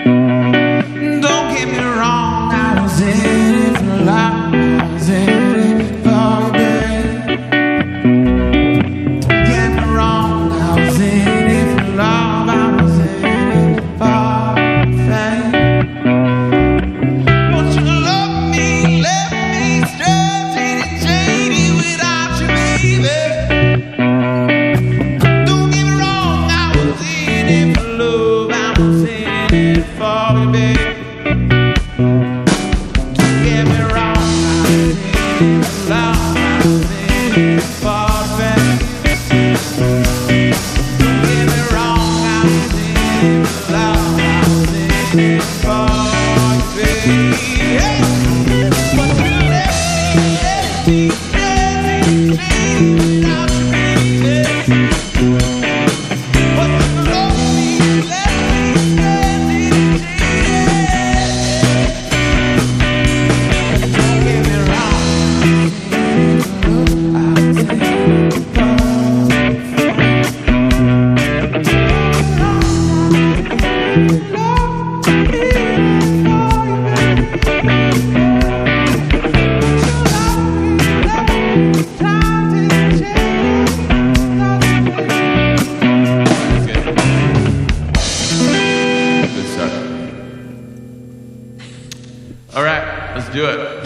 Don't get me wrong, I was in it for love, I was in it for you, babe. Don't get me wrong, I was in it for love, I was in it for fame. Want you to love me, let me stray, shady without you, baby. Don't get me wrong, I was in it for love, I was in it for you, baby. Don't get me wrong, I was in it for love, I was in it for fame. Don't get me wrong, I was in it for love, I was in it for you, baby. Hey! But you let me without you, baby. But you love me, let me don't get me wrong, I was in it for Good start. All right, let's do it.